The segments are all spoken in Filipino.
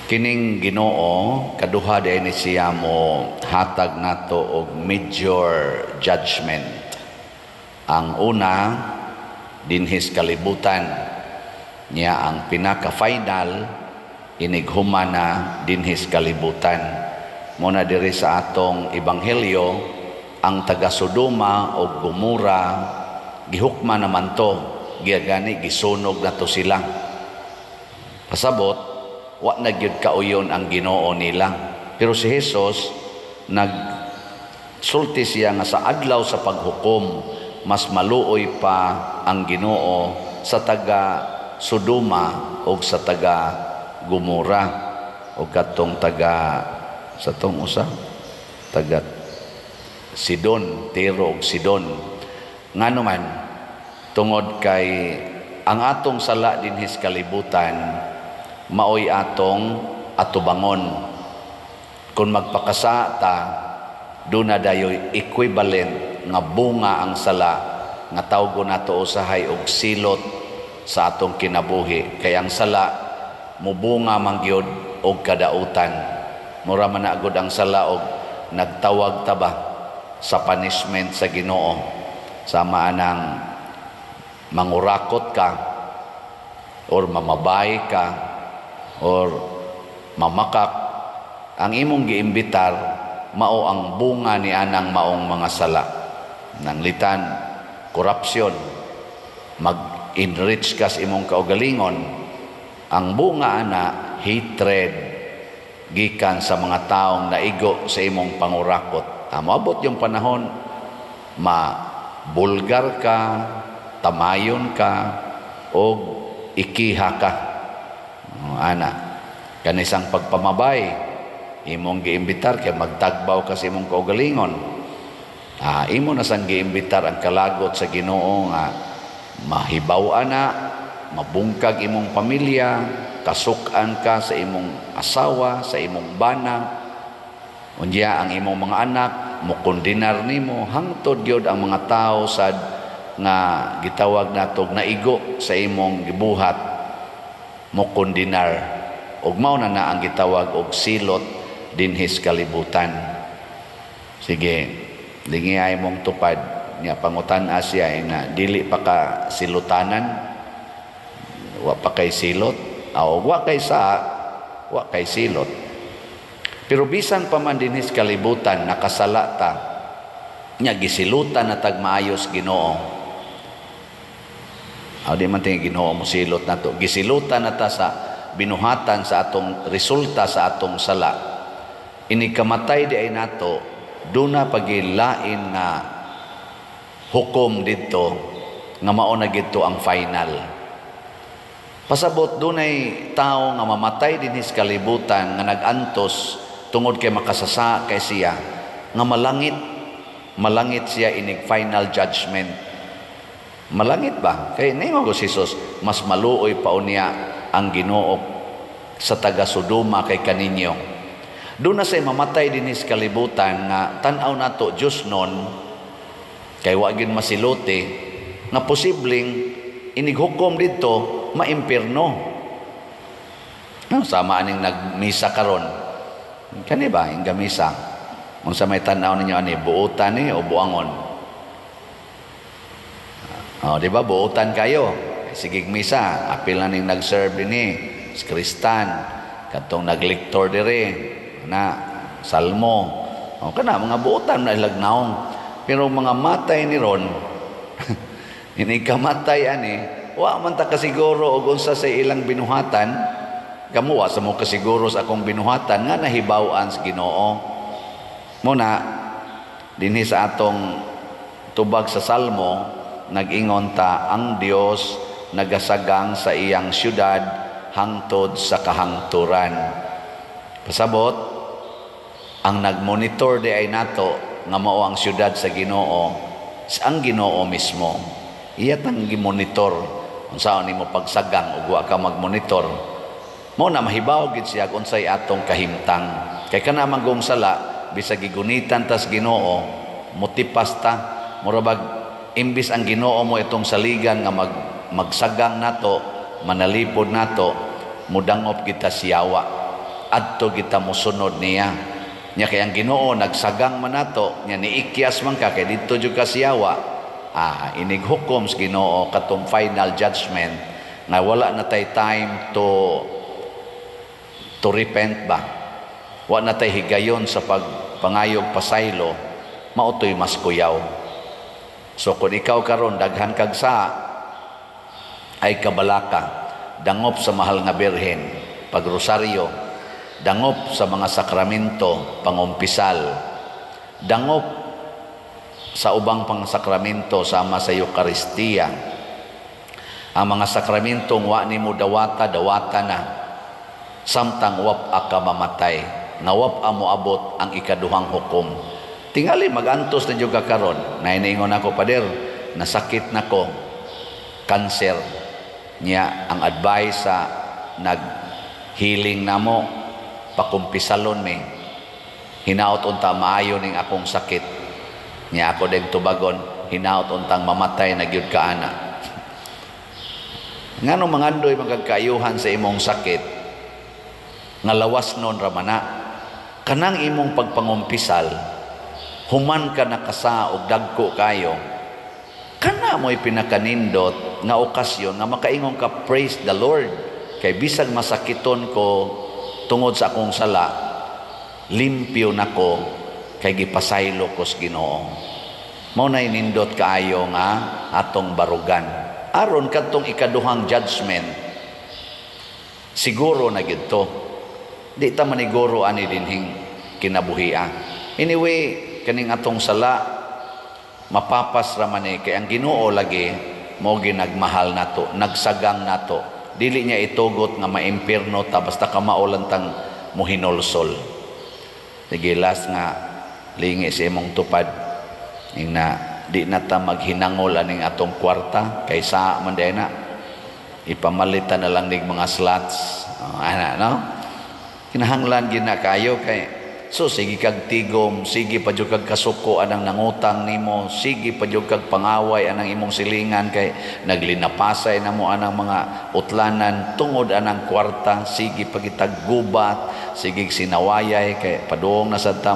Kining Ginoo kaduha ni siya mo hatag nato og major judgment. Ang una dinhis kalibutan niya, ang pinaka-final inighuman na dinhis kalibutan. Muna diri sa atong ebanghelyo, ang taga Sodoma o Gomora gihukma naman to, giyagani gisunog na to sila. Pasabot wa na gyud kauyon ang Ginoo nila. Pero si Jesus nagsulti siya nga sa adlaw sa paghukom mas maluoy pa ang Ginoo sa taga Sodoma o sa taga Gomora o katong taga sa tong usa taga Sidon, Tiro og Sidon. Ngano man tungod kay ang atong sala dinhis kalibutan maoy atong atubangon. Kung magpakasa ta, doon na dayoy equivalent nga bunga ang sala nga tawgo nato usahay og silot sa atong kinabuhi. Kaya ang sala mubunga mangyod og kadautan. Mura man na agud ang sala og nagtawag ta ba sa punishment sa Ginoo, sama anang mangurakot ka or mamabay ka or mamakak. Ang imong giimbitar mao ang bunga ni anang maong mga sala. Nanglitan korupsyon, mag-enrich ka sa imong kaugalingon. Ang bunga ana hatred gikan sa mga taong naigo sa imong pangurakot. Moabot yung panahon mabulgar ka, tamayon ka o ikiha ka. Ana kanisang pagpamabay imong giimbitar kay magtagbaw ka sa imong kaugalingon. Imo na sang giimbitar ang kalagot sa Ginoo nga mahibaw na mabungkag imong pamilya, kasukan ka sa imong asawa, sa imong bana, unya ang imong mga anak mokondinar nimo. Hangtod gyud ang mga tao sad nga gitawag natog naigo sa imong gibuhat mokondinar, ug mao na ang gitawag og silot dinhis kalibutan. Sige, lingiyay mong tupad niya pangutan-a siya na dili pa ka silutanan, wa pa kay silot, o wa kay silot. Pero bisan pa man dinhis kalibutan nakasala ta, nya gisilutan na tag maayos Ginoo. Di man tingin Ginoo mo silot na to. Gisilutan na ta sa binuhatan sa atong resulta sa atong sala. Inikamatay di ay nato, doon na pagilain na hukom dito nga mao na gito ang final. Pasabot doon ay tao nga mamatay din his kalibutan nga nagantos tungod kay makasasa kay siya nga malangit siya inig final judgment. Malangit ba? Kay nimo ko si Jesus mas maluoy pa unya ang Ginoo sa taga Sodoma kay kaninyo. Doon na say mamatay din his kalibutan nga tan-aw nato Dios non kay wa gyud masilote nga posibleng inighukom dito maimpierno. Sama aning nagmisa karon. Kani ba ang gamisa? Unsa may tan-aw ninyo ani buotan ni o buangon? Di ba buotan kayo? Sige misa, apil na ning nag-serve dinhi, Kristan, katong nagliktor dire na salmo. Kana mga buotan na ilagnaong. Pero mga matay ni ron, ini kamatay ani, wa man ta kasiguro og unsa sa ilang binuhatan. Kamu wa sa mo kasiguro sa akong binuhatan nga nahibaw-an sa Ginoo. Muna dinhi sa atong tubag sa salmo nag-ingon ta ang Dios nagasagang sa iyang syudad hangtod sa kahangturan. Pasabot ang nagmonitor di ay nato nga mao ang syudad sa Ginoo, ang Ginoo mismo. Iya tang gimonitor unsaon nimo pagsagang ug wa ka magmonitor. Mao na mahibaw gid siya kung unsay atong kahimtang. Kay kana manggong sala bisag gigunitan tas Ginoo motipas ta murabag imbis ang Ginoo mo itong saligan nga magsagang nato, manalipod nato, mudangop kita siyawa. adto kita mosunod niya. Nya kay ang Ginoo nagsagang man nato, nya niikyas man ka kay didto jud ka siyawa. Inighukom sa Ginoo katong final judgment na wala na tay time to repent ba. Wala na tay higayon sa pagpangayog pasaylo, mautoy mas kuyaw. So kung ikaw karon daghan kag sa ay kabalaka, dangop sa mahal nga birhen, pagrosaryo, dangop sa mga sakramento, pangumpisal, dangop sa ubang pang sakramento sama sa Eucharistia. Ang mga sakramentong wa nimo dawata na, samtang wap ka mamatay, nga wap mo abot ang ikaduhang hukom. Tingali magantos na jud ka karon, naingon ako, pader, nasakit nako, cancer. Nya ang advice sa nag-healing namo, pakumpisalon mi, hinaot unta maayo ning akong sakit. Nya ako din tubagon, hinaot untang mamatay na gyud ka ana. Ngano mangandoy magagkaayuhan sa imong sakit, nga lawas nun ramana, kanang imong pagpangumpisal, human ka nakasa og dagko kayo, kana mo'y pinakanindot nga okasyon nga makaingon ka, praise the Lord, kay bisag masakiton ko tungod sa akong sala, limpyo nako kay gipasaylo ko sa Ginoo. Mao na inindot kaayo nga atong barugan. Aron kadtong ikaduhang judgment, siguro na gid to. Di ta maniguro ani dinhing kinabuhia. Anyway, kaning atong sala mapapas ra man kay ang Ginoo lagi mo ginagmahal nato, nagsagang nato. Dili niya itugot nga maimpierno ta basta kamaolantang muhinolsol. Sige, last nga lingi sa imong tupad ning na di na ta maghinangol aning atong kwarta kaysa man day na ipamalitan na lang ning mga slots, no? Kinahanglan gid na kayo kay so sige kag tigom, sige pa jud kag kasuko anang nangutang nimo, sige pa jud kag pangaway anang imong silingan kay naglinapasay na mo anang mga utlanan tungod anang kwarta, sige pa kitag gubat, sige sinawayay kay padung na sad ta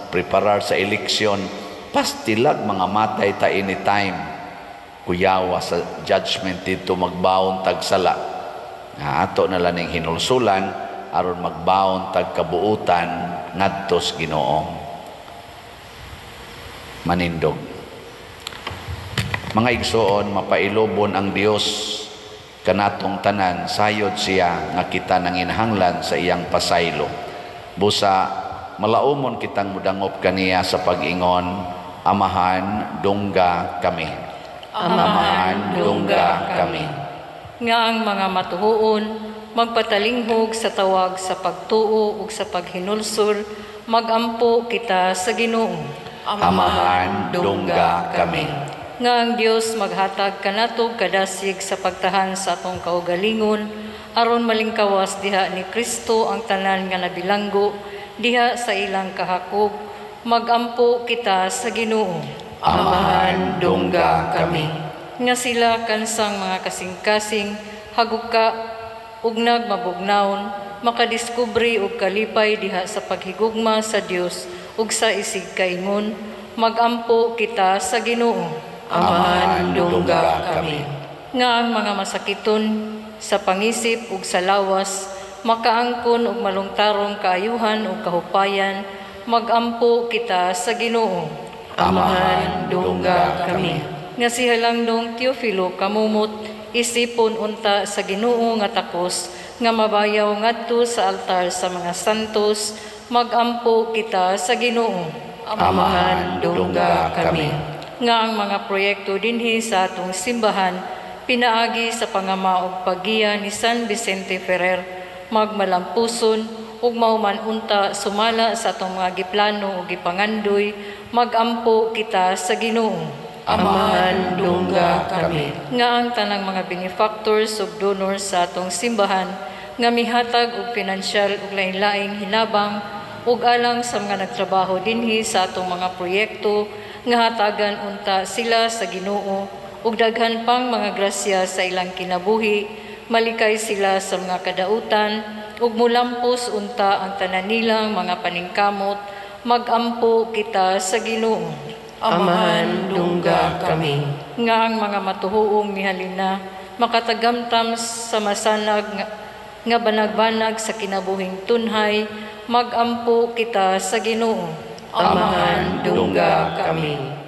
preparar sa eleksyon, pastilag mga matay ta anytime. Kuyawa sa judgment dito magbaon tagsala. Ato na lang ning hinulsulan aron magbaon tag kabuutan ngadto sa Ginoo. Manindog. Mga igsoon, mapailobon ang Dios kanatong tanan, sayod siya nga kita nanginahanglan sa iyang pasaylo. Busa malaumon kitang mudangop kaniya sa pag-ingon, Amahan, dungga kami. Amahan, dungga kami. Nga ang mga matuhuon, magpatalinghog sa tawag sa pagtuo ug sa paghinulsol, magampo kita sa Ginoo. Amahan, dungga kami. Nga ang Dios maghatag kanato kadasig sa pagtahan sa atong kaugalingon, aron malingkawas diha ni Kristo ang tanan nga nabilanggo, diha sa ilang kahakog, magampo kita sa Ginoo. Amahan, dungga kami. Nga sila kansang mga kasing-kasing, haguka, ug nagmabugnaon, makadiskubre ug kalipay diha sa paghigugma sa Dios ug sa isig kaingon, magampo kita sa Ginoo. Amahan, dungga kami. Nga ang mga masakiton sa pangisip ug sa lawas, makaangkon ug malungtarong kaayuhan ug kahupayan, magampo kita sa Ginoo. Amahan, dungga kami. Nga si Halangdong Teofilo kamumot, isipon unta sa Ginoo nga takos, nga mabayaw ngadto sa altar sa mga santos, magampo kita sa Ginoo. Amahan, dungga kami. Nga ang mga proyekto dinhi sa atong simbahan, pinaagi sa pangama ug paggiya ni San Vicente Ferrer, magmalampuson ug mahuman unta sumala sa atong mga giplano ug gipangandoy, magampo kita sa Ginoo. Amahan, dungga kami. Nga ang tanang mga benefactors ug donors sa atong simbahan nga mihatag og pinansyal ug lain-laing hinabang ug alang sa mga nagtrabaho dinhi sa atong mga proyekto, nga hatagan unta sila sa Ginoo ug daghan pang mga grasya sa ilang kinabuhi, malikay sila sa mga kadautan, ug mulampos unta ang tanan nilang mga paningkamot, magampo kita sa Ginoo. Amahan dungga kami. Nga ang mga matuhuong mihalina, makatagamtam sa masanag nga banag-banag sa kinabuhing tunhay, magampo kita sa Ginoo. Amahan dungga kami.